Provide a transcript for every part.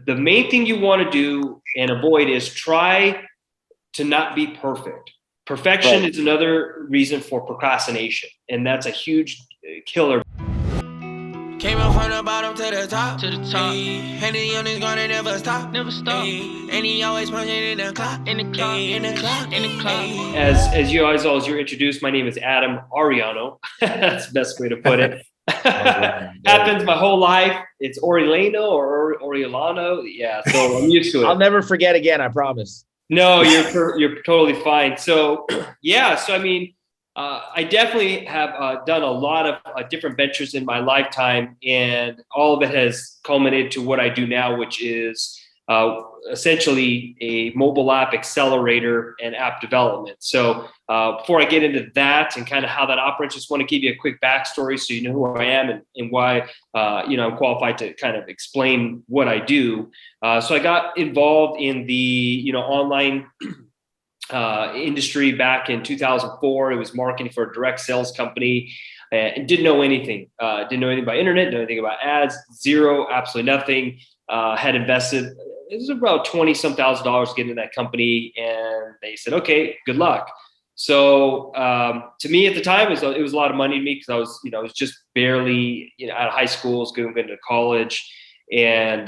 the main thing you want to do and avoid is try to not be perfect. Perfection is another reason for procrastination, and that's a huge killer. Came up from the bottom to the top. And the young is gonna never stop. And he always punching in the clock. As you always you're introduced, my name is Adam Arellano. That's the best way to put it. Happens my whole life. It's Arellano or Arellano. Yeah, so I'm used to it. I'll never forget again, I promise. No, you're totally fine. So yeah, so I mean, I definitely have done a lot of different ventures in my lifetime, and all of it has culminated to what I do now, which is essentially a mobile app accelerator and app development. So before I get into that and kind of how that operates, just want to give you a quick backstory so you know who I am and why I'm qualified to kind of explain what I do. So I got involved in the online industry back in 2004. It was marketing for a direct sales company, and didn't know anything. Didn't know anything about internet, didn't know anything about ads, zero, absolutely nothing. Had invested, it was about $20,000 to get into that company, and they said, okay, good luck. So to me at the time, it was a lot of money to me because I was just barely out of high school, was going to college, and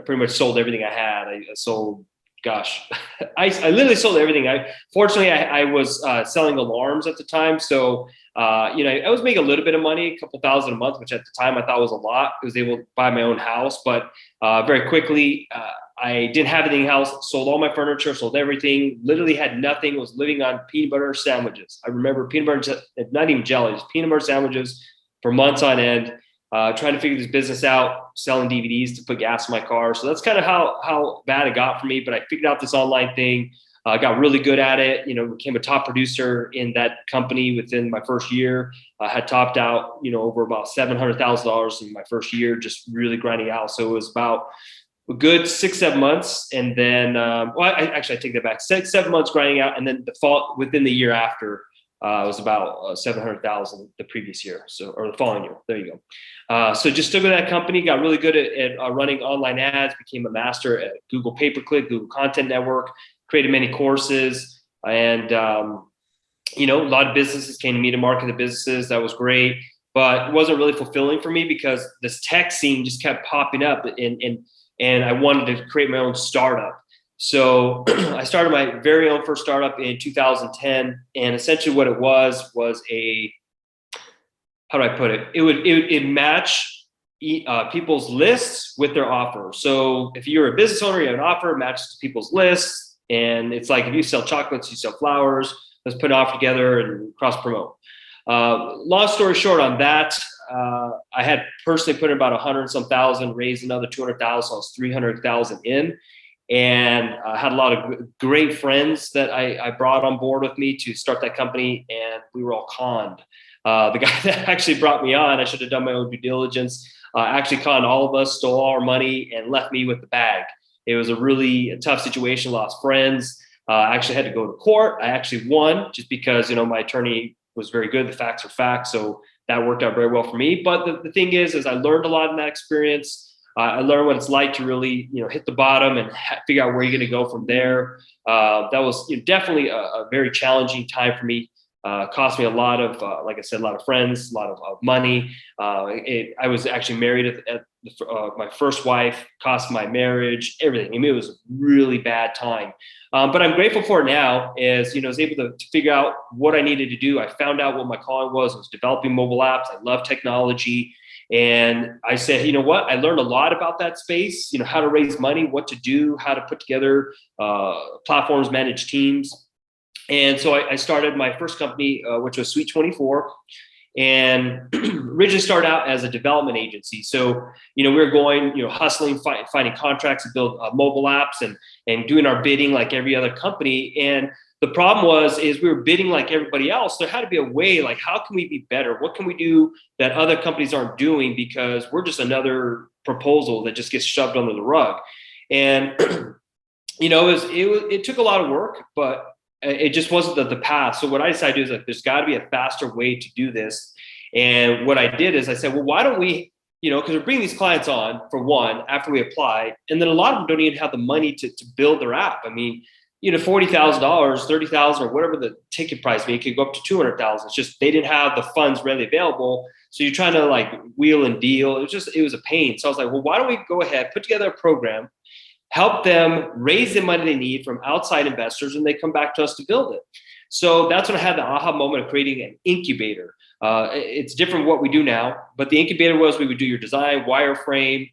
pretty much sold everything I had. I sold. Gosh, I literally sold everything. Fortunately, I was selling alarms at the time. So, I was making a little bit of money, a couple thousand a month, which at the time I thought was a lot. I was able to buy my own house, but very quickly, I didn't have anything else, sold all my furniture, sold everything, literally had nothing, was living on peanut butter sandwiches. I remember peanut butter, not even jelly, just peanut butter sandwiches for months on end. Trying to figure this business out, selling DVDs to put gas in my car. So that's kind of how bad it got for me. But I figured out this online thing, got really good at it, became a top producer in that company within my first year. Had topped out, over about $700,000 in my first year, just really grinding out. So it was about a good 6-7 months. And then, I take that back, 6-7 months grinding out. And then within the year after, it was about 700,000 the previous year, or the following year. There you go. So just stuck with that company, got really good at running online ads, became a master at Google Pay-Per-Click, Google Content Network, created many courses, and a lot of businesses came to me to market the businesses. That was great, but it wasn't really fulfilling for me because this tech scene just kept popping up, and I wanted to create my own startup. So I started my very own first startup in 2010, and essentially what it was a, how do I put it? It would match people's lists with their offer. So if you're a business owner, you have an offer, matches to people's lists, and it's like if you sell chocolates, you sell flowers. Let's put an offer together and cross promote. Long story short on that, I had personally put in about 100 some thousand, raised another 200,000, so I was 300,000 in. And I had a lot of great friends that I brought on board with me to start that company, and we were all conned. The guy that actually brought me on, I should have done my own due diligence, actually conned all of us, stole all our money, and left me with the bag. It was a really tough situation, lost friends. I actually had to go to court. I actually won just because, my attorney was very good. The facts are facts. So that worked out very well for me. But the thing is I learned a lot in that experience. I learned what it's like to really, hit the bottom and figure out where you're going to go from there. That was definitely a very challenging time for me. Cost me a lot of, like I said, a lot of friends, a lot of money. I was actually married at my first wife, cost my marriage, everything. I mean, it was a really bad time. But I'm grateful for it now, as I was able to figure out what I needed to do. I found out what my calling was. I was developing mobile apps. I love technology. And I said, you know what? I learned a lot about that space, how to raise money, what to do, how to put together platforms, manage teams. And so I started my first company, which was Suite 24. And originally started out as a development agency. So, we were going, hustling, finding contracts to build mobile apps and doing our bidding like every other company. And the problem is we were bidding like everybody else. There had to be a way, like, how can we be better? What can we do that other companies aren't doing? Because we're just another proposal that just gets shoved under the rug. And, it took a lot of work, but it just wasn't the path. So what I decided to do is there's got to be a faster way to do this. And what I did is I said, well, why don't we because we're bringing these clients on for one after we apply, and then a lot of them don't even have the money to build their app. I memean, $40,000, $30,000, or whatever the ticket price may, it could go up to $200,000. It's just they didn't have the funds readily available. So you're trying to like wheel and deal. It was a pain. So I was like, well, why don't we go ahead, put together a program, help them raise the money they need from outside investors, and they come back to us to build it. So that's when I had the aha moment of creating an incubator. It's different what we do now, but the incubator was we would do your design, wireframe.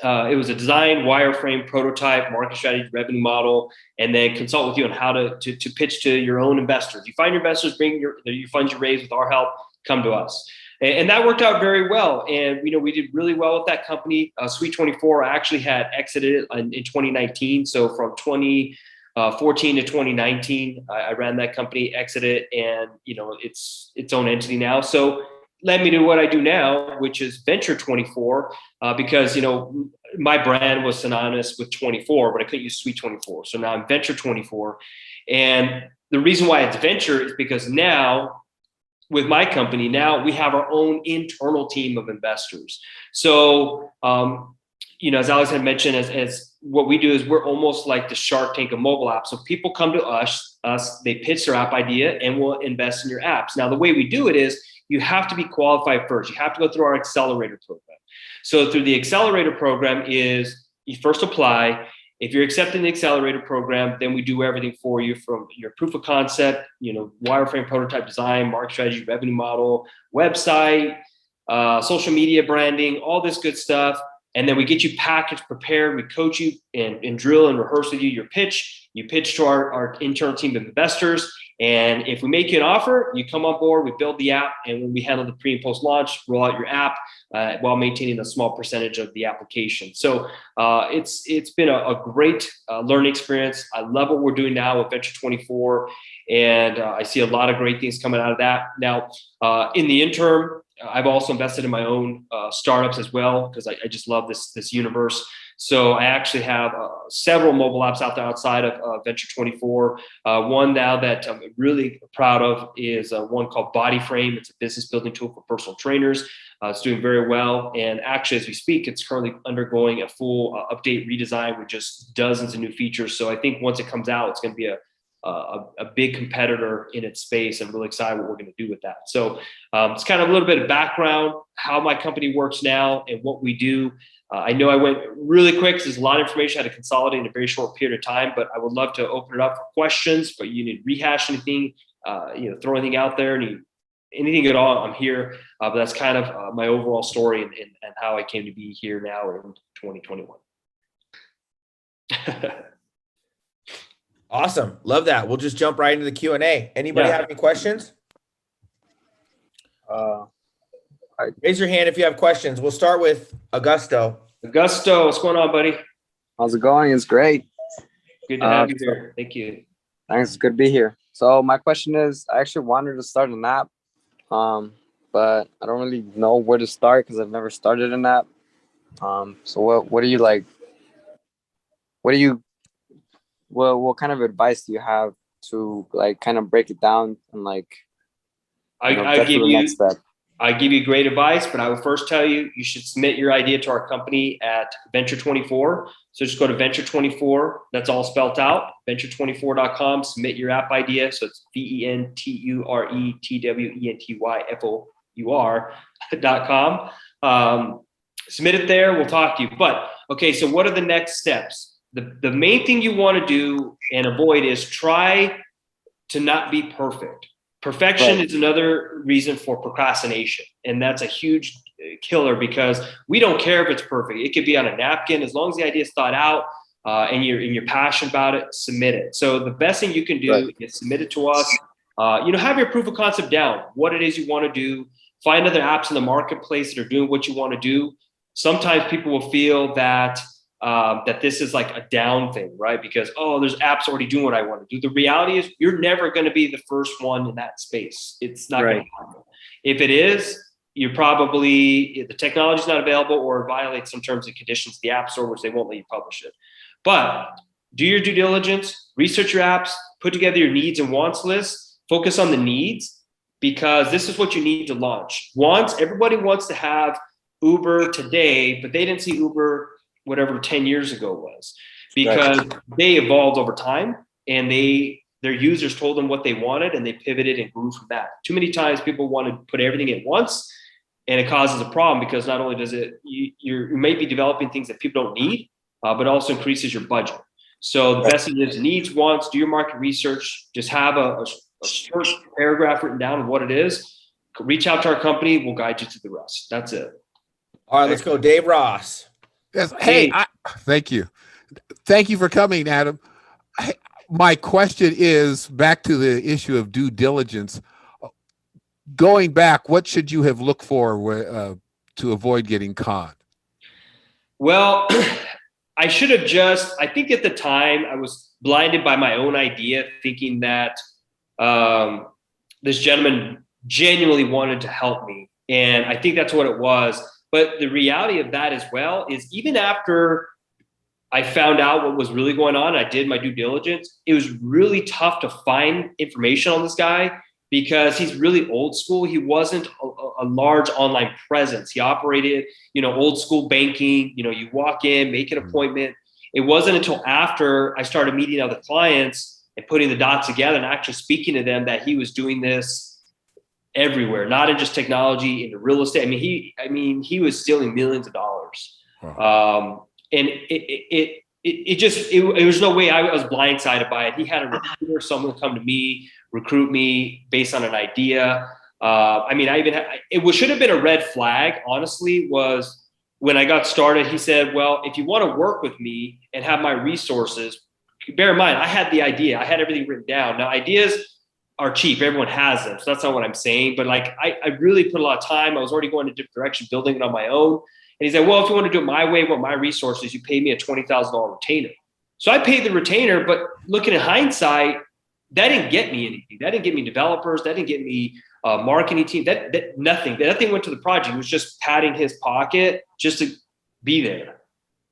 It was a design, wireframe, prototype, market strategy, revenue model, and then consult with you on how to pitch to your own investors. You find your investors, bring your funds you raise with our help, come to us. And that worked out very well. And, we did really well with that company. Suite 24, I actually had exited in 2019. So from 2014 to 2019, I ran that company, exited, and, it's its own entity now. So led me to what I do now, which is Venture 24, because, my brand was synonymous with 24, but I couldn't use Suite 24. So now I'm Venture 24. And the reason why it's Venture is because now, with my company, now we have our own internal team of investors. So, as Alex had mentioned, as what we do is we're almost like the Shark Tank of mobile apps. So people come to us, they pitch their app idea, and we'll invest in your apps. Now, the way we do it is you have to be qualified first. You have to go through our Accelerator program. So through the Accelerator program is you first apply. If you're accepting the Accelerator program, then we do everything for you from your proof of concept, wireframe, prototype design, market strategy, revenue model, website, social media branding, all this good stuff. And then we get you packaged, prepared. We coach you and drill and rehearse with you your pitch. You pitch to our internal team of investors. And if we make you an offer, you come on board, we build the app, and when we handle the pre and post launch, roll out your app while maintaining a small percentage of the application. So it's been a great learning experience. I love what we're doing now with Venture 24, and I see a lot of great things coming out of that. Now, in the interim, I've also invested in my own startups as well, because I just love this universe. So I actually have several mobile apps out there outside of Venture 24. One now that I'm really proud of is one called Body Frame. It's a business building tool for personal trainers. It's doing very well. And actually, as we speak, it's currently undergoing a full update redesign with just dozens of new features. So I think once it comes out, it's going to be a big competitor in its space. I'm really excited what we're going to do with that. So it's kind of a little bit of background, how my company works now and what we do. I know I went really quick because there's a lot of information I had to consolidate in a very short period of time, but I would love to open it up for questions. But you need to rehash anything, throw anything out there, anything at all, I'm here. But that's kind of my overall story and how I came to be here now in 2021. Awesome. Love that. We'll just jump right into the Q&A. Anybody have any questions? Raise your hand if you have questions. We'll start with Augusto. Augusto, what's going on, buddy? How's it going? It's great. Good to have you here. Thank you. Thanks. It's good to be here. So my question is, I actually wanted to start an app, but I don't really know where to start because I've never started an app. So what do you like? What kind of advice do you have to like kind of break it down and like I give the you next step? I give you great advice, but I would first tell you should submit your idea to our company at Venture 24. So just go to Venture 24. That's all spelled out. Venture24.com. Submit your app idea. So it's VentureTweetWENTYFOUR.com. Submit it there. We'll talk to you. But okay, so what are the next steps? The main thing you want to do and avoid is try to not be perfect. Perfection is another reason for procrastination. And that's a huge killer because we don't care if it's perfect. It could be on a napkin. As long as the idea is thought out and you're passionate about it, submit it. So the best thing you can do is submit it to us. Have your proof of concept down, what it is you want to do. Find other apps in the marketplace that are doing what you want to do. Sometimes people will feel that this is like a down thing, right? Because, there's apps already doing what I want to do. The reality is you're never going to be the first one in that space. It's not going to happen. If it is, you're probably, the technology is not available or violates some terms and conditions of the App Store, which they won't let you publish it. But do your due diligence, research your apps, put together your needs and wants list, focus on the needs, because this is what you need to launch. Everybody wants to have Uber today, but they didn't see Uber whatever 10 years ago was, because they evolved over time, and their users told them what they wanted, and they pivoted and grew from that. Too many times people want to put everything at once, and it causes a problem, because not only does you may be developing things that people don't need, but also increases your budget. So the best thing is needs, wants, do your market research, just have a short paragraph written down of what it is, reach out to our company, we'll guide you to the rest. That's it. All right, let's go. Dave Ross. Yes. Hey, thank you. Thank you for coming, Adam. My question is back to the issue of due diligence. Going back, what should you have looked for to avoid getting conned? Well, I think at the time I was blinded by my own idea, thinking that this gentleman genuinely wanted to help me. And I think that's what it was. But the reality of that as well is, even after I found out what was really going on, I did my due diligence, it was really tough to find information on this guy, because he's really old school. He wasn't a large online presence. He operated, old school banking. You walk in, make an appointment. It wasn't until after I started meeting other clients and putting the dots together and actually speaking to them that he was doing this everywhere, not in just technology, into real estate. He was stealing millions of dollars. Wow. And it was no way I was blindsided by it. He had a recruiter, someone come to me, recruit me based on an idea. It should have been a red flag, honestly, was when I got started. He said, well, if you want to work with me and have my resources, bear in mind, I had the idea, I had everything written down. Now, ideas are cheap. Everyone has them. So that's not what I'm saying. But I really put a lot of time. I was already going in a different direction, building it on my own. And he said, well, if you want to do it my way, with my resources, you pay me a $20,000 retainer. So I paid the retainer, but looking at hindsight, that didn't get me anything. That didn't get me developers. That didn't get me marketing team. Nothing went to the project. It was just padding his pocket just to be there.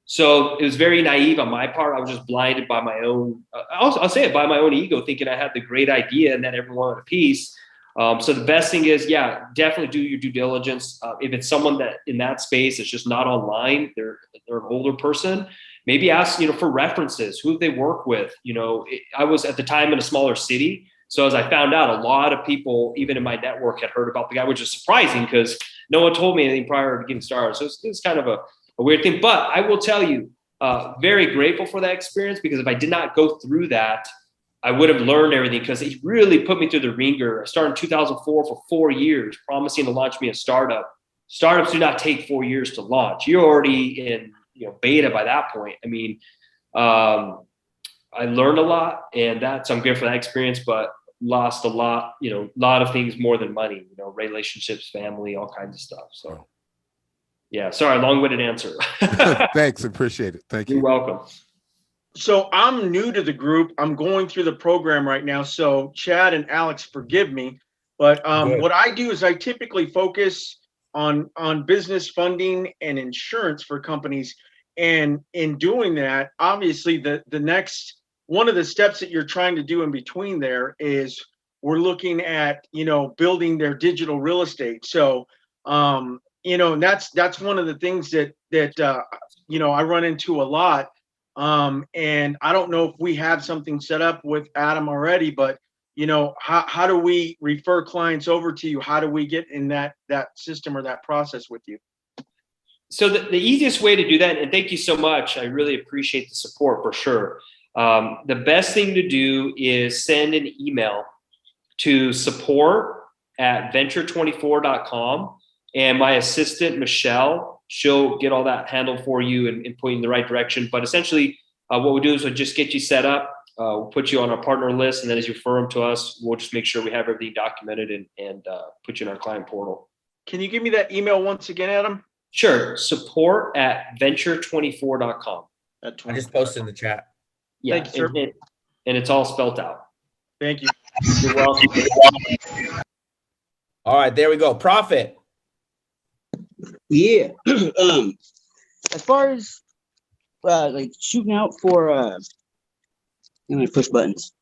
So it was very naive on my part. I was just blinded by my own, I'll say it, by my own ego, thinking I had the great idea and that everyone wanted a piece. So the best thing is, definitely do your due diligence. If it's someone that in that space, it's just not online, they're an older person, maybe ask, for references, who they work with. I was at the time in a smaller city. So as I found out, a lot of people, even in my network, had heard about the guy, which is surprising because no one told me anything prior to getting started. So it's kind of a weird thing, but I will tell you, very grateful for that experience, because if I did not go through that, I would have learned everything, because he really put me through the ringer. I started in 2004 for 4 years, promising to launch me a startup. Startups do not take 4 years to launch. You're already in beta by that point. I learned a lot, and so I'm grateful for that experience, but lost a lot, lot of things more than money, relationships, family, all kinds of stuff. So. Yeah, sorry, long-winded answer. Thanks, appreciate it. Thank you. You're welcome. So I'm new to the group. I'm going through the program right now. So Chad and Alex, forgive me. But what I do is I typically focus on business funding and insurance for companies. And in doing that, obviously the next one of the steps that you're trying to do in between there is we're looking at, building their digital real estate. So and that's one of the things that I run into a lot. And I don't know if we have something set up with Adam already, but how do we refer clients over to you? How do we get in that system or that process with you? So the easiest way to do that, and thank you so much, I really appreciate the support for sure. The best thing to do is send an email to support@venture24.com. And my assistant, Michelle, she'll get all that handled for you and point you in the right direction. But essentially, what we do is we'll just get you set up. We'll put you on our partner list. And then as you refer them to us, we'll just make sure we have everything documented and put you in our client portal. Can you give me that email once again, Adam? Sure. Support@venture24.com. I just posted in the chat. Yeah. Thank you, sir. And it's all spelled out. Thank you. You're welcome. All right, there we go. Profit. Yeah. As far as shooting out for I'm gonna push buttons.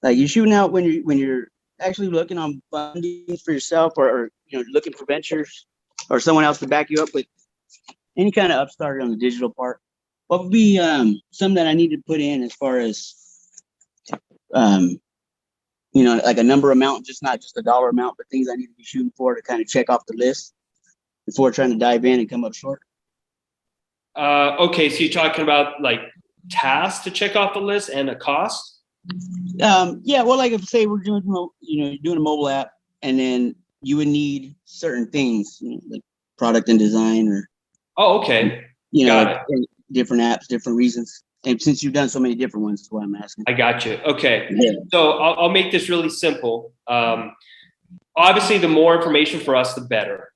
Like you're shooting out when you're actually looking on funding for yourself, or looking for ventures or someone else to back you up with any kind of upstart on the digital part, what would be some that I need to put in as far as like a number amount, just not just a dollar amount, but things I need to be shooting for to kind of check off the list before trying to dive in and come up short? Okay, so you're talking about like tasks to check off the list and a cost? Yeah, well, like if say we're doing, doing a mobile app, and then you would need certain things, like product and design, or okay, different apps, different reasons. And since you've done so many different ones, that's why I'm asking. I got you. Okay, yeah. So I'll make this really simple. Obviously, the more information for us, the better.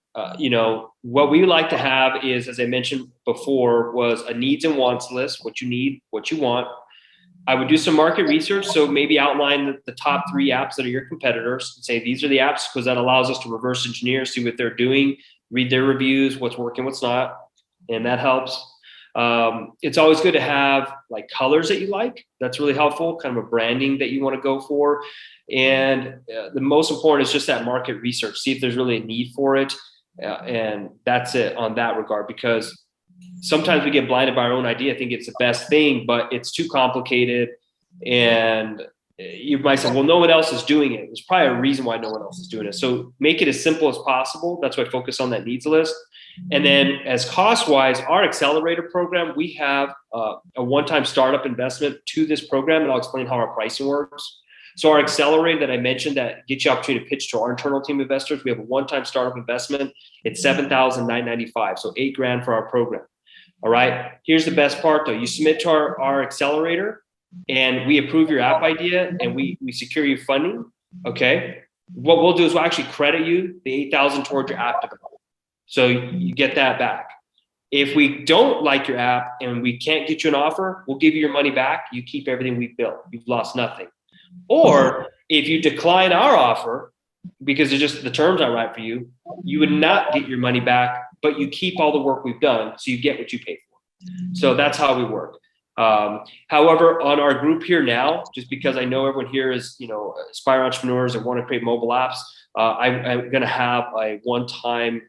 What we like to have is, as I mentioned before, was a needs and wants list, what you need, what you want. I would do some market research. So maybe outline the top 3 apps that are your competitors and say, these are the apps, because that allows us to reverse engineer, see what they're doing, read their reviews, what's working, what's not. And that helps. It's always good to have like colors that you like. That's really helpful, kind of a branding that you want to go for. And the most important is just that market research. See if there's really a need for it. And that's it on that regard, because sometimes we get blinded by our own idea, think it's the best thing, but it's too complicated. And you might say, well, no one else is doing it. There's probably a reason why no one else is doing it. So make it as simple as possible. That's why I focus on that needs list. And then as cost-wise, our Accelerator program, we have a one-time startup investment to this program, and I'll explain how our pricing works. So our Accelerator that I mentioned that gets you opportunity to pitch to our internal team investors, we have a one-time startup investment. It's $7,995, so $8,000 for our program. All right. Here's the best part, though. You submit to our Accelerator, and we approve your app idea, and we secure you funding. Okay. What we'll do is we'll actually credit you the $8,000 towards your app development. So you get that back. If we don't like your app and we can't get you an offer, we'll give you your money back. You keep everything we've built. You've lost nothing. Or if you decline our offer because it's just the terms aren't right for you, you would not get your money back, but you keep all the work we've done, so you get what you pay for. So that's how we work. However, on our group here now, just because I know everyone here is, aspiring entrepreneurs and want to create mobile apps, I'm going to have a one-time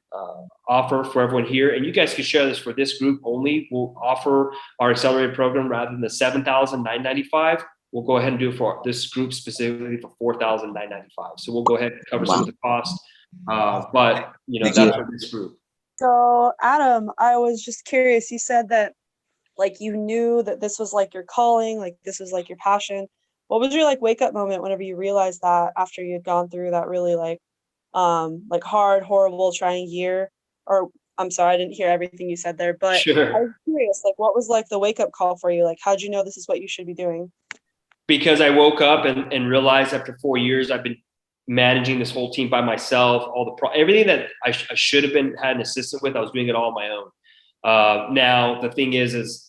offer for everyone here, and you guys can share this for this group only. We'll offer our accelerated program rather than the $7,995. We'll go ahead and do it for this group specifically for $4,995. So we'll go ahead and cover some of the costs, but that's for this group. So Adam, I was just curious. You said that like you knew that this was like your calling, like this was like your passion. What was your like wake up moment whenever you realized that after you had gone through that really like hard, horrible, trying year? Or I'm sorry, I didn't hear everything you said there, but Sure. I was curious, like what was like the wake up call for you? Like how'd you know this is what you should be doing? Because I woke up and realized after 4 years, I've been managing this whole team by myself, everything that I should have had an assistant with, I was doing it all on my own. Now the thing is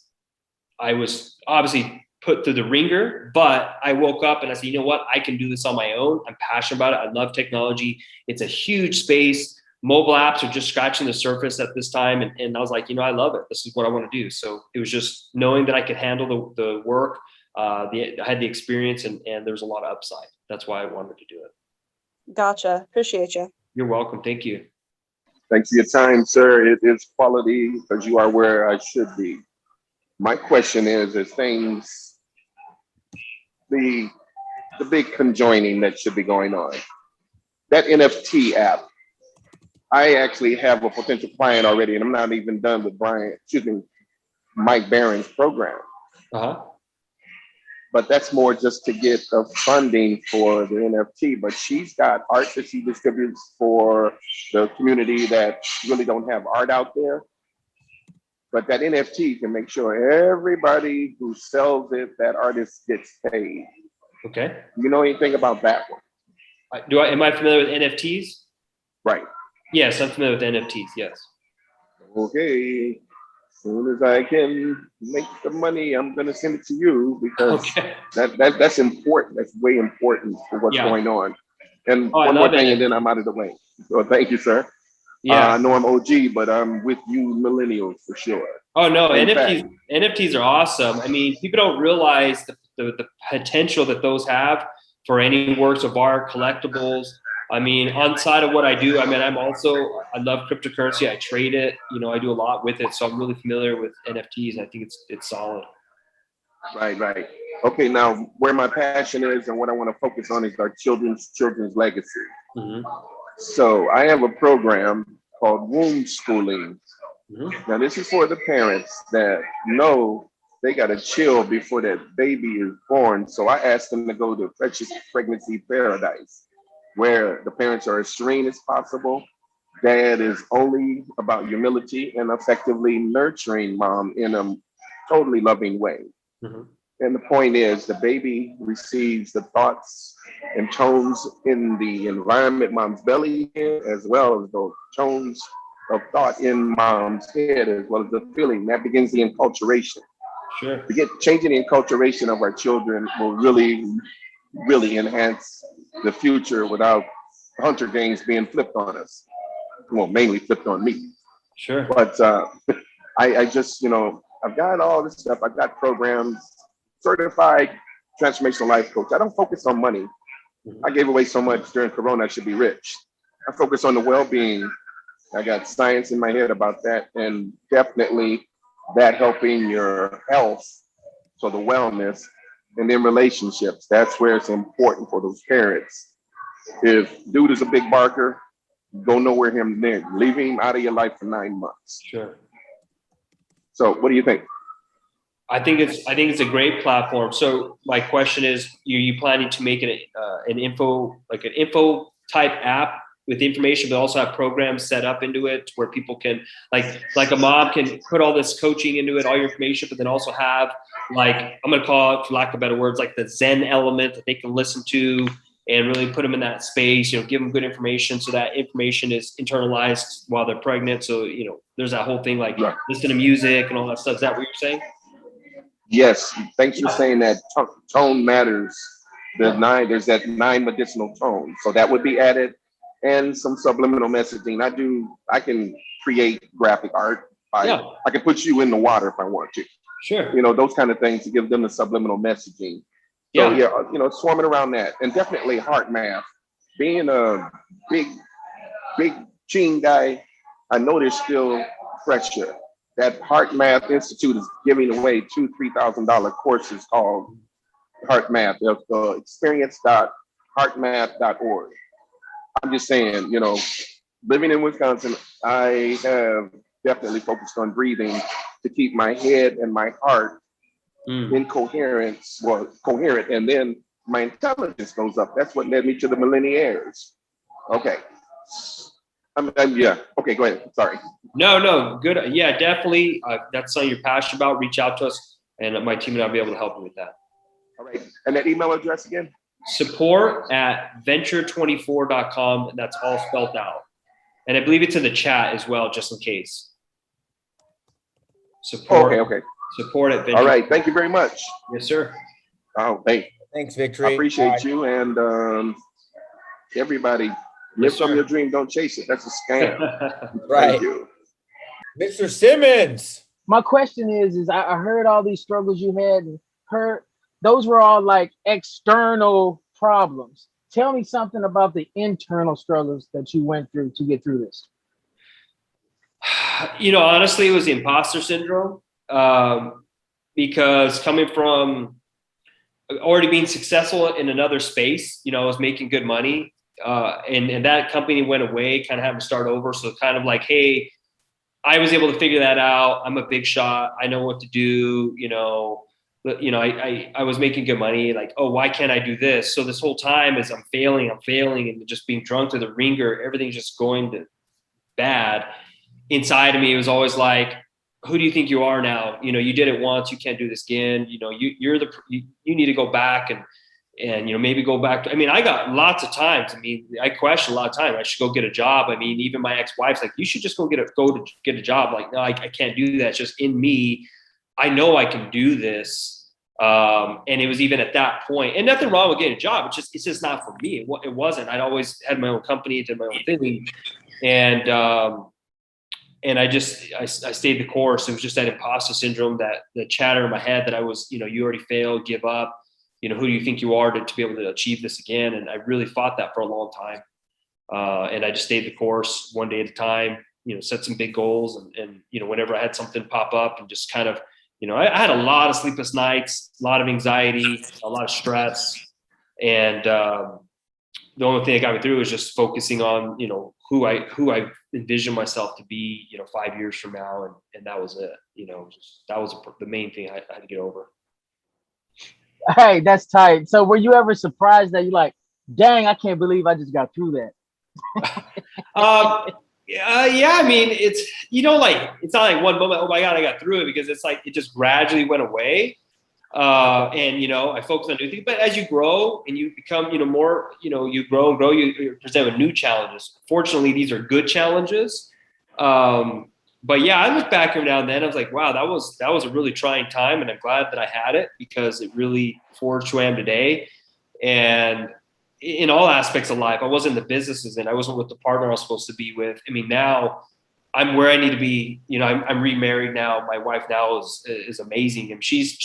I was obviously put through the ringer, but I woke up and I said, you know what? I can do this on my own. I'm passionate about it. I love technology. It's a huge space. Mobile apps are just scratching the surface at this time. And I was like, I love it. This is what I want to do. So it was just knowing that I could handle the work. I had the experience and there was a lot of upside. That's why I wanted to do it. Gotcha. Appreciate you. You're welcome. Thank you. Thanks for your time, sir. It is quality because you are where I should be. My question is things, the big conjoining that should be going on. That NFT app, I actually have a potential client already, and I'm not even done with Mike Barron's program. Uh-huh. But that's more just to get the funding for the NFT. But she's got art that she distributes for the community that really don't have art out there. But that NFT can make sure everybody who sells it, that artist gets paid. Okay. You know anything about that one? Am I familiar with NFTs? Right. Yes, I'm familiar with NFTs. Yes. Okay. As soon as I can make the money, I'm going to send it to you because that's important. That's way important for what's going on. And one more thing, and then I'm out of the way. So thank you, sir. Yeah. I know I'm OG, but I'm with you millennials for sure. Oh, no, NFTs are awesome. I mean, people don't realize the potential that those have. for any works of art, collectibles. I mean, on side of what I do, I mean, I love cryptocurrency. I trade it, I do a lot with it. So I'm really familiar with NFTs. I think it's solid. Right. Okay, now where my passion is and what I want to focus on is our children's legacy. Mm-hmm. So I have a program called womb schooling. Mm-hmm. Now this is for the parents that know they got to chill before that baby is born. So I asked them to go to Precious Pregnancy Paradise, where the parents are as serene as possible. Dad is only about humility and effectively nurturing mom in a totally loving way. Mm-hmm. And the point is, the baby receives the thoughts and tones in the environment mom's belly is, as well as those tones of thought in mom's head, as well as the feeling. That begins the enculturation. Sure. To get changing the enculturation of our children will really, really enhance the future without hunter games being flipped on us. Well, mainly flipped on me. Sure. But I just, I've got all this stuff. I've got programs, certified transformational life coach. I don't focus on money. I gave away so much during Corona, I should be rich. I focus on the well-being. I got science in my head about that, and definitely that helping your health, so the wellness, and then relationships. That's where it's important for those parents. If dude is a big barker, go nowhere him then. Leave him out of your life for 9 months. Sure. So what do you think? I think it's a great platform. So my question is, are you planning to make an info type app with information, but also have programs set up into it where people can like a mom can put all this coaching into it, all your information, but then also have I'm going to call it, for lack of better words, like the Zen element that they can listen to and really put them in that space, give them good information so that information is internalized while they're pregnant. So, there's that whole thing listen to music and all that stuff. Is that what you're saying? Yes. Thanks for saying that. Tone matters. There's that 9 medicinal tones. So that would be added, and some subliminal messaging. I can create graphic art. I can put you in the water if I want to. Sure. Those kind of things to give them the subliminal messaging. So swarming around that, and definitely heart math. Being a big gene guy, I know there's still pressure. That Heart Math Institute is giving away $2,000-$3,000 courses called Heart Math. Experience.heartmath.org. I'm just saying, living in Wisconsin, I have definitely focused on breathing to keep my head and my heart in coherent, and then my intelligence goes up. That's what led me to the Millionaires. Okay. Okay, go ahead. Sorry. No, good. Yeah, definitely. That's something you're passionate about. Reach out to us, and my team and I'll be able to help you with that. All right. And that email address again? support@venture24.com. And that's all spelled out. And I believe it's in the chat as well, just in case. Support. Okay. Support at Venture. All right. Thank you very much. Yes, sir. Oh, Thanks, Victory. I appreciate you, and everybody. Live from your dream, don't chase it. That's a scam. Right. Thank you. Mr. Simmons. My question is I heard all these struggles you had and heard those were all like external problems. Tell me something about the internal struggles that you went through to get through this. Honestly, it was the imposter syndrome, because coming from already being successful in another space, I was making good money. And that company went away, kind of having to start over. So kind of like, hey, I was able to figure that out. I'm a big shot. I know what to do. I was making good money. Like, oh, why can't I do this? So this whole time as I'm failing and just being drunk to the ringer, everything's just going to bad. Inside of me, it was always like, who do you think you are now? You did it once, you can't do this again. You need to go back and maybe go back. I got lots of times. I questioned a lot of times. I should go get a job. Even my ex-wife's like, you should just go get a job. Like, no, I can't do that. It's just in me. I know I can do this. And it was even at that point, and nothing wrong with getting a job. It's just not for me. It wasn't. I'd always had my own company, did my own thing. And I stayed the course. It was just that imposter syndrome, that the chatter in my head that I was, you already failed, give up. who do you think you are to be able to achieve this again? And I really fought that for a long time. And I just stayed the course one day at a time, set some big goals. And whenever I had something pop up and just kind of, I had a lot of sleepless nights, a lot of anxiety, a lot of stress. And the only thing that got me through was just focusing on, who I envisioned myself to be, 5 years from now. And that was it, that was the main thing I had to get over. Hey, that's tight. So were you ever surprised that you're like, dang, I can't believe I just got through that? Yeah, I mean, it's, it's not like one moment, oh my God, I got through it, because it's like, it just gradually went away. And, I focus on new things, but as you grow and you become, more, you grow and grow, you're presented with new challenges. Fortunately, these are good challenges. But yeah, I look back every now and then, I was like, wow, that was a really trying time. And I'm glad that I had it, because it really forged who I am today. And in all aspects of life, I wasn't in the businesses and I wasn't with the partner I was supposed to be with. I mean, now I'm where I need to be. I'm remarried now. My wife now is amazing. And she's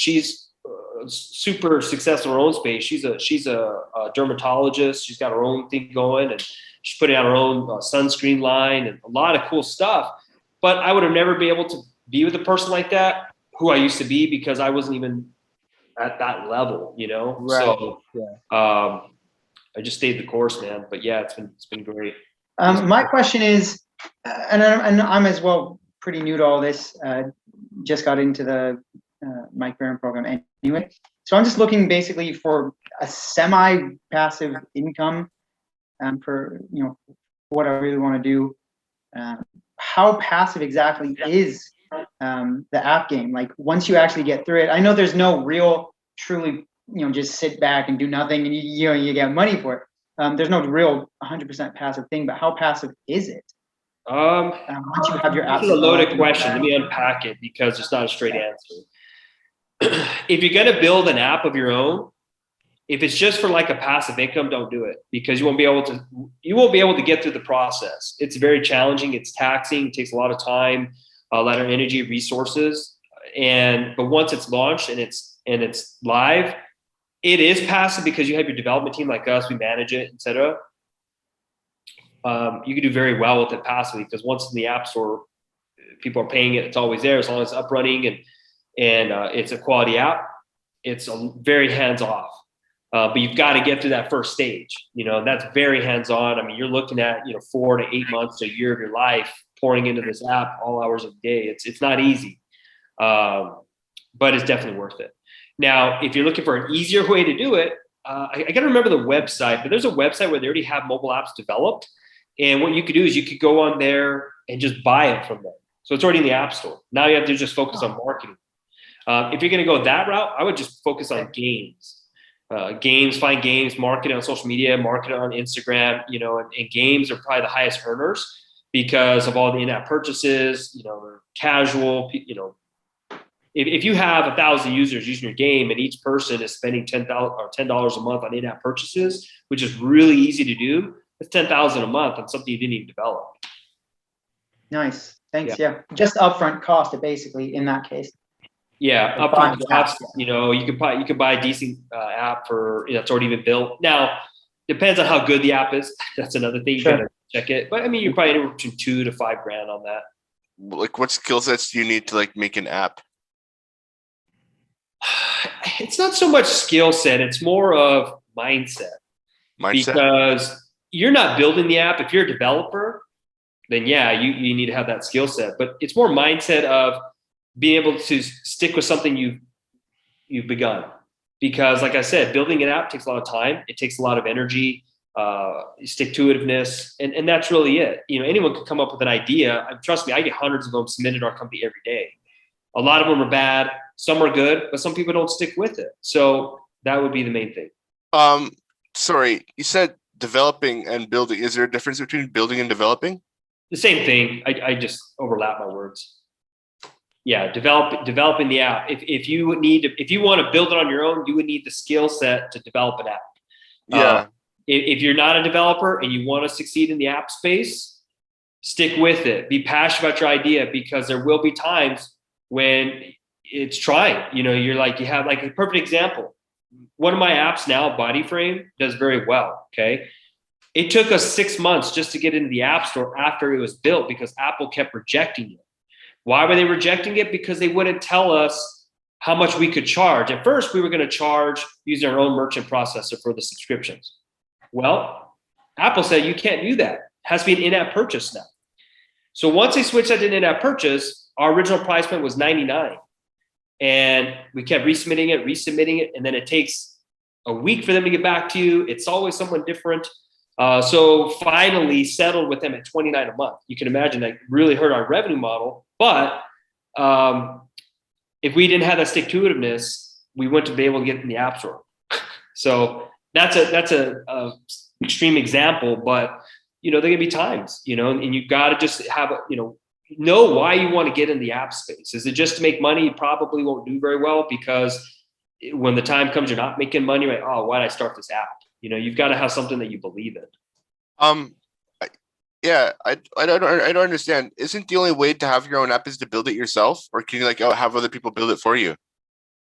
super successful in her own space. She's a dermatologist. She's got her own thing going, and she's putting out her own sunscreen line and a lot of cool stuff. But I would have never been able to be with a person like that, who I used to be, because I wasn't even at that level, Right. So Yeah. I just stayed the course, man. But yeah, it's been great. My question is, and I'm as well pretty new to all this. Just got into the Mike Barron program anyway, so I'm just looking basically for a semi-passive income, for what I really want to do. How passive exactly is the app game? Like, once you actually get through it, I know there's no real, truly, just sit back and do nothing and you get money for it. There's no real 100% passive thing, but how passive is it? Once you have your app. This is a loaded question. Let me unpack it, because it's not a straight answer. If you're going to build an app of your own, if it's just for like a passive income, don't do it, because you won't be able to get through the process. It's very challenging. It's taxing. It takes a lot of time, a lot of energy, resources. But once it's launched and it's live, it is passive, because you have your development team like us. We manage it, etc. You can do very well with it passively, because once it's in the app store, people are paying it. It's always there as long as it's up running and it's a quality app. It's very hands off. But you've got to get through that first stage, and that's very hands-on. I mean, you're looking at, 4 to 8 months, a year of your life pouring into this app all hours of the day. It's not easy, but it's definitely worth it. Now, if you're looking for an easier way to do it, I got to remember the website, but there's a website where they already have mobile apps developed. And what you could do is you could go on there and just buy it from them. So it's already in the app store. Now you have to just focus on marketing. If you're going to go that route, I would just focus on games. Find games, market it on social media, market it on Instagram, and games are probably the highest earners because of all the in-app purchases, they're casual, if you have 1,000 users using your game and each person is spending $10 a month on in-app purchases, which is really easy to do, it's $10,000 a month on something you didn't even develop. Nice. Thanks. Yeah. Just upfront cost, basically, in that case. Yeah, upfront cost. You could buy a decent app for that's already been built. Now, depends on how good the app is. That's another thing. You gotta check it. But I mean, you're probably anywhere between $2,000 to $5,000 on that. Like, what skill sets do you need to make an app? It's not so much skill set. It's more of mindset. Because you're not building the app. If you're a developer, then yeah, you need to have that skill set. But it's more mindset of being able to stick with something you've begun. Because like I said, building an app takes a lot of time. It takes a lot of energy, stick-to-itiveness, and that's really it. Anyone could come up with an idea. Trust me, I get hundreds of them submitted to our company every day. A lot of them are bad. Some are good, but some people don't stick with it. So that would be the main thing. Sorry, you said developing and building. Is there a difference between building and developing? The same thing. I just overlap my words. Yeah, developing the app. If you want to build it on your own, you would need the skill set to develop an app. Yeah. If you're not a developer and you want to succeed in the app space, stick with it. Be passionate about your idea, because there will be times when it's trying. You're like, you have like a perfect example. one of my apps now, Body Frame, does very well. Okay. It took us 6 months just to get into the App Store after it was built because Apple kept rejecting it. Why were they rejecting it? Because they wouldn't tell us how much we could charge. At first, we were going to charge using our own merchant processor for the subscriptions. Well, Apple said you can't do that. It has to be an in-app purchase now. So once they switched that to an in-app purchase, our original price point was $99. And we kept resubmitting it, and then it takes a week for them to get back to you. It's always someone different. So finally settled with them at $29 a month. You can imagine that really hurt our revenue model. But if we didn't have that stick-to-itiveness, we wouldn't be able to get in the App Store. So that's a extreme example, but there can be times, and you got to just have know why you want to get in the app space. Is it just to make money? You probably won't do very well because when the time comes, you're not making money. Right? Oh, why did I start this app? You've got to have something that you believe in. Yeah, I don't understand. Isn't the only way to have your own app is to build it yourself, or can you have other people build it for you?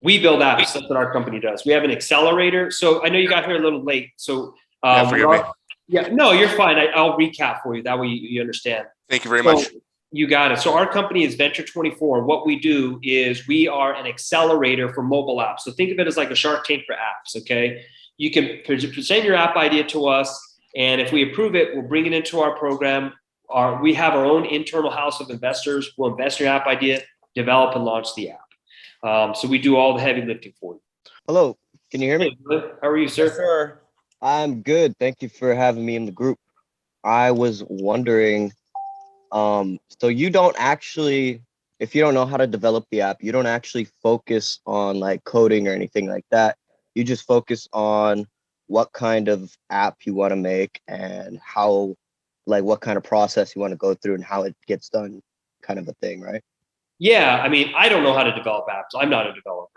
We build apps. That's what our company does. We have an accelerator. So I know you got here a little late. So forgive me. Yeah, no, you're fine. I'll recap for you. That way you understand. Thank you very much. You got it. So our company is Venture 24. What we do is we are an accelerator for mobile apps. So think of it as like a Shark Tank for apps, okay? You can present your app idea to us, and if we approve it, we'll bring it into our program. We have our own internal house of investors. We'll invest in your app idea, develop and launch the app. So we do all the heavy lifting for you. Hello, can you hear me? How are you, sir? Yes, sir. I'm good. Thank you for having me in the group. I was wondering, so you don't actually, if you don't know how to develop the app, you don't actually focus on like coding or anything like that. You just focus on what kind of app you want to make and how, like what kind of process you want to go through and how it gets done, kind of a thing, right? Yeah, I mean, I don't know how to develop apps. I'm not a developer.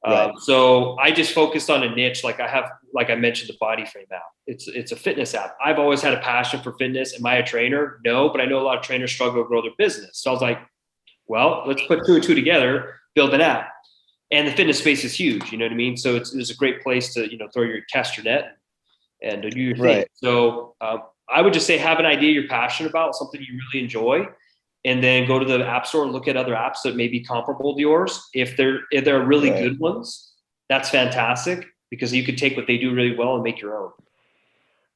Right. So I just focused on a niche. Like I mentioned, the Body Frame app. It's a fitness app. I've always had a passion for fitness. Am I a trainer? No, but I know a lot of trainers struggle to grow their business. So I was like, well, let's put two and two together, build an app. And the fitness space is huge. You know what I mean? So it's a great place to cast your net and do your thing. Right. So I would just say have an idea you're passionate about, something you really enjoy. And then go to the App Store and look at other apps that may be comparable to yours. If they're really Right. good ones, that's fantastic because you could take what they do really well and make your own.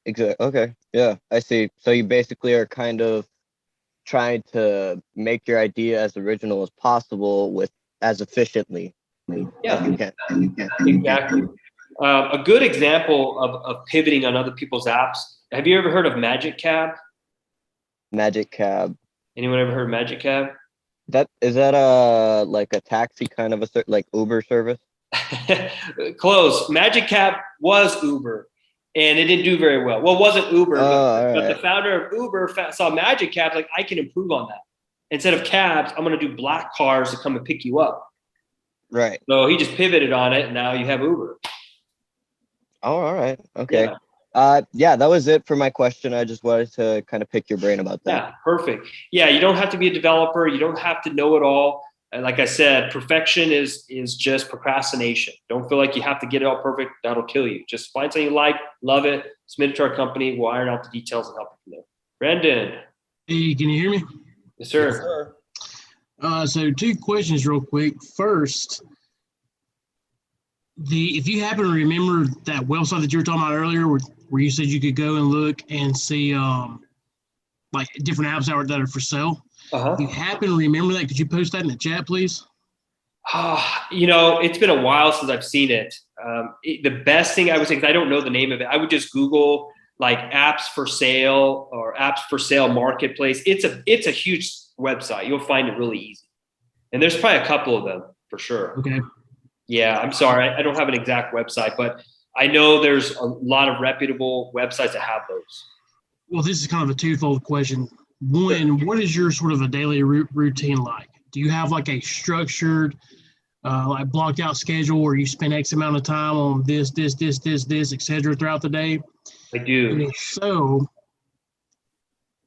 Exactly. Okay. Yeah, I see. So you basically are kind of trying to make your idea as original as possible with as efficiently as you can. Exactly. A good example of pivoting on other people's apps. Have you ever heard of Magic Cab? Magic Cab. Anyone ever heard of Magic Cab? Is that like a taxi kind of like Uber service? Close. Magic Cab was Uber, and it didn't do very well. Well, it wasn't Uber, but the founder of Uber saw Magic Cab, like, I can improve on that. Instead of cabs, I'm going to do black cars to come and pick you up. Right. So he just pivoted on it, and now you have Uber. Oh, all right. Okay. Yeah. Yeah, that was it for my question. I just wanted to kind of pick your brain about that. Yeah, perfect. Yeah, you don't have to be a developer. You don't have to know it all. And like I said, perfection is just procrastination. Don't feel like you have to get it all perfect. That'll kill you. Just find something you like, love it, submit it to our company. We'll iron out the details and help you from there. Brandon. Hey, can you hear me? Yes, sir. Yes, sir. So 2 questions real quick. First, if you happen to remember that website that you were talking about earlier where you said you could go and look and see like different apps that are for sale. If you happen to remember that, could you post that in the chat, please? It's been a while since I've seen it. The best thing I would say, because I don't know the name of it, I would just Google like apps for sale or apps for sale marketplace. It's a huge website. You'll find it really easy. And there's probably a couple of them for sure. Okay. Yeah, I'm sorry. I don't have an exact website, but I know there's a lot of reputable websites that have those. Well, this is kind of a twofold question. One, what is your sort of a daily routine like? Do you have like a structured, like blocked out schedule where you spend X amount of time on this, et cetera, throughout the day? I do. And if so,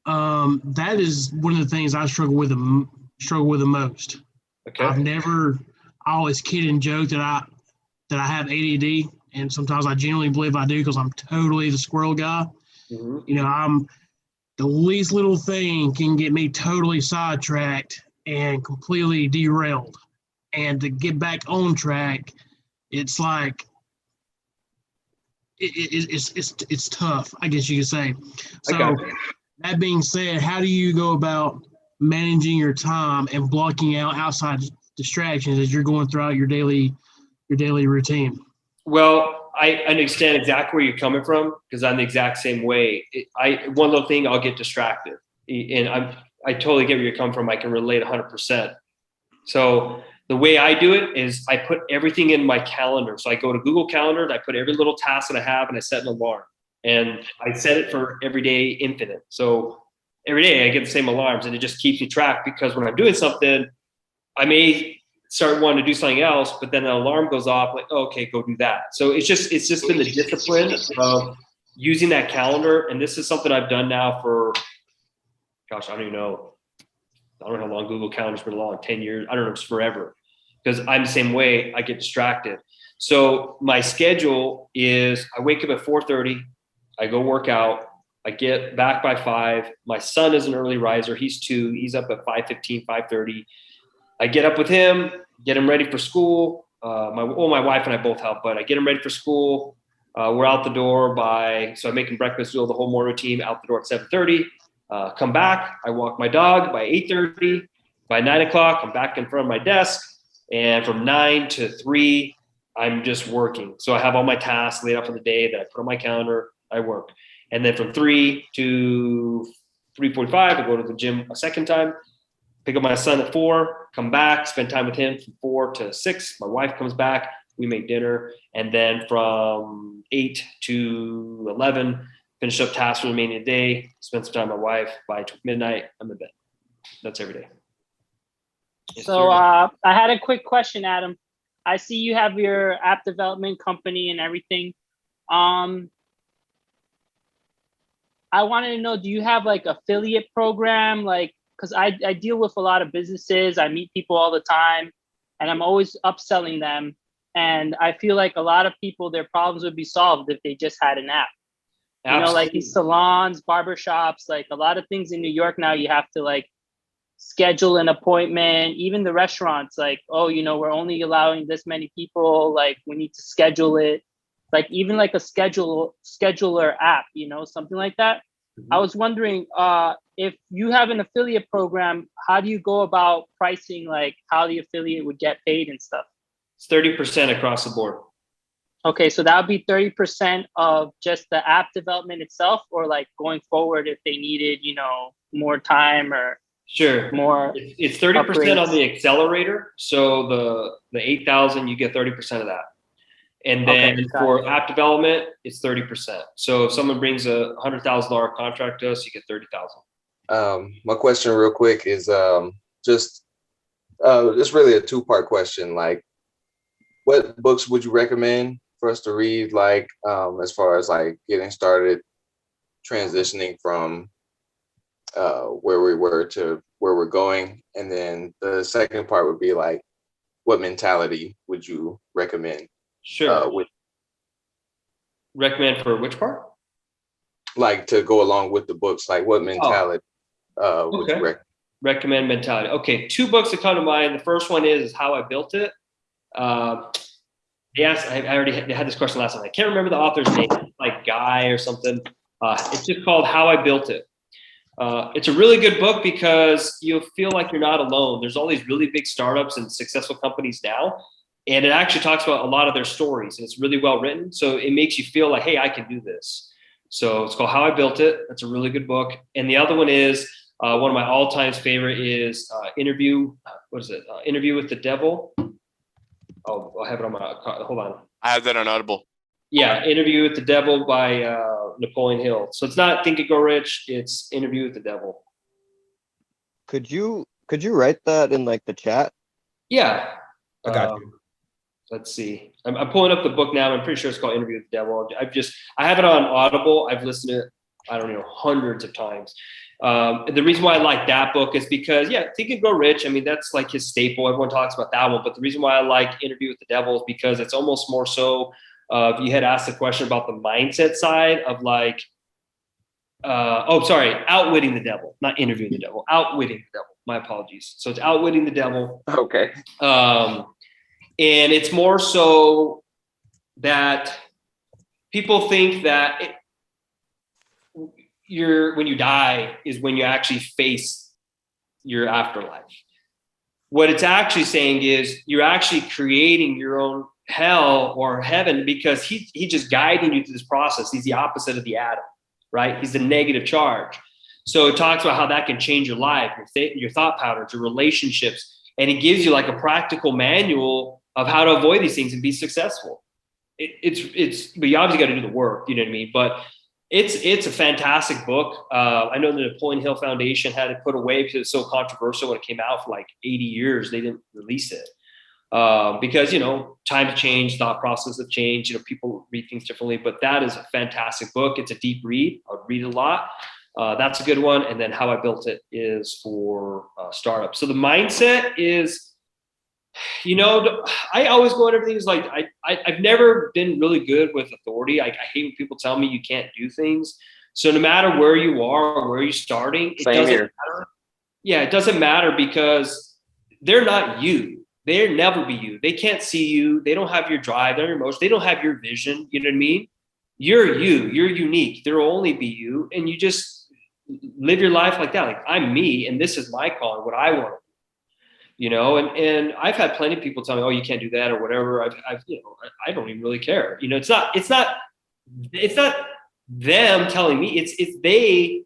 that is one of the things I struggle with the most. Okay. I always kid and joke that I have ADD, and sometimes I genuinely believe I do because I'm totally the squirrel guy. Mm-hmm. You know, I'm the least little thing can get me totally sidetracked and completely derailed. And to get back on track, it's like it's tough, I guess you could say. So that being said, how do you go about managing your time and blocking out outside distractions as you're going throughout your daily routine? Well, I understand exactly where you're coming from because I'm the exact same way. One little thing, I'll get distracted, and I totally get where you're coming from. I can relate 100%. So the way I do it is I put everything in my calendar. So I go to Google Calendar and I put every little task that I have and I set an alarm. And I set it for every day infinite. So every day I get the same alarms and it just keeps me track because when I'm doing something, I may start wanting to do something else, but then an alarm goes off, like, oh, okay, go do that. So it's just been the discipline of using that calendar. And this is something I've done now for, gosh, I don't even know. I don't know how long Google Calendar's been along, 10 years. I don't know, it's forever. Because I'm the same way, I get distracted. So my schedule is I wake up at 4:30, I go work out, I get back by 5. My son is an early riser. He's 2. He's up at 5:15, 5:30. I get up with him, get him ready for school. My wife and I both help, but I get him ready for school. We're out the door so I make him breakfast, do the whole morning routine, out the door at 7:30. Come back, I walk my dog by 8:30. By 9 o'clock, I'm back in front of my desk. And from 9 to 3, I'm just working. So I have all my tasks laid out for the day that I put on my calendar, I work. And then from 3 to 3:45, I go to the gym a second time, pick up my son at 4, come back, spend time with him from 4 to 6. My wife comes back, we make dinner. And then from 8 to 11, finish up tasks for the remaining of the day, spend some time with my wife. By midnight, I'm in bed. That's every day. So I had a quick question, Adam. I see you have your app development company and everything. I wanted to know, do you have like affiliate program? Like, because I deal with a lot of businesses. I meet people all the time and I'm always upselling them. And I feel like a lot of people, their problems would be solved if they just had an app. Absolutely. You know, like these salons, barbershops, like a lot of things in New York now, you have to like schedule an appointment. Even the restaurants, like, oh, you know, we're only allowing this many people, like we need to schedule it. Like even like a scheduler app, you know, something like that. Mm-hmm. I was wondering if you have an affiliate program, how do you go about pricing, like how the affiliate would get paid and stuff? It's 30% across the board. Okay, so that would be 30% of just the app development itself, or like going forward if they needed, you know, more time or sure more. It's 30% upgrades on the Accelerator. So the 8,000, you get 30% of that. And then for app development, it's 30%. So if someone brings a $100,000 contract to us, you get 30,000. My question real quick is just really a two-part question. Like, what books would you recommend for us to read, like as far as like getting started, transitioning from where we were to where we're going? And then the second part would be like, what mentality would you recommend? Sure. Recommend for which part? Like to go along with the books, like what mentality would you recommend mentality? Okay, 2 books that come to mind. The first one is How I Built It. Yes, I already had this question last time. I can't remember the author's name, like Guy or something. It's just called How I Built It. It's a really good book because you'll feel like you're not alone. There's all these really big startups and successful companies now, and it actually talks about a lot of their stories, and it's really well written. So it makes you feel like, hey, I can do this. So it's called How I Built It. That's a really good book. And the other one is one of my all-time favorite is Interview with the Devil. Oh, I'll have it on my, hold on. I have that on Audible. Yeah, Interview with the Devil by Napoleon Hill. So it's not Think and Grow Rich, it's Interview with the Devil. Could you write that in like the chat? Yeah. I got you. Let's see. I'm pulling up the book now. I'm pretty sure it's called Interview with the Devil. I have it on Audible. I've listened to it, I don't know, hundreds of times. The reason why I like that book is because, Think and Grow Rich, I mean, that's like his staple. Everyone talks about that one. But the reason why I like Interview with the Devil is because it's almost more so You had asked a question about the mindset side of like, outwitting the devil, not interviewing the devil, outwitting the devil. My apologies. So it's outwitting the devil. Okay. And it's more so that people think that when you die is when you actually face your afterlife. What it's actually saying is you're actually creating your own hell or heaven, because he's just guiding you through this process. He's the opposite of the Adam, right? He's the negative charge. So it talks about how that can change your life, your thought patterns, your relationships, and it gives you like a practical manual of how to avoid these things and be successful. But you obviously got to do the work, you know what I mean? But it's a fantastic book. I know the Napoleon Hill Foundation had it put away because it was so controversial when it came out for like 80 years. They didn't release it because, you know, times change, thought process have changed. You know, people read things differently. But that is a fantastic book. It's a deep read. I would read it a lot. That's a good one. And then How I Built It is for startups. So the mindset is, you know, I always go on everything is like, I've never been really good with authority. I hate when people tell me you can't do things. So no matter where you are or where you're starting, it doesn't matter. Yeah, it doesn't matter because they're not you. They'll never be you. They can't see you. They don't have your drive, their emotion. They don't have your vision. You know what I mean? You're you. You're unique. There will only be you. And you just live your life like that. Like, I'm me, and this is my calling, what I want to do. You know, and I've had plenty of people tell me, oh, you can't do that or whatever. I've you know, I don't even really care. You know, it's not them telling me, it's they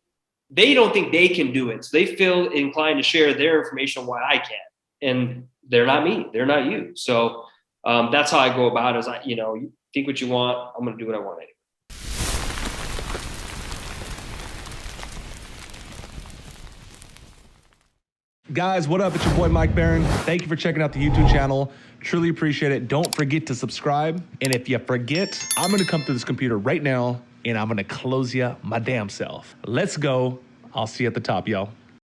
don't think they can do it. So they feel inclined to share their information on why I can. And they're not me. They're not you. So that's how I go about it. Is you think what you want. I'm going to do what I want anyway. Guys, what up? It's your boy Mike Barron. Thank you for checking out the YouTube channel. Truly appreciate it. Don't forget to subscribe. And if you forget, I'm gonna come to this computer right now and I'm gonna close you my damn self. Let's go. I'll see you at the top, y'all.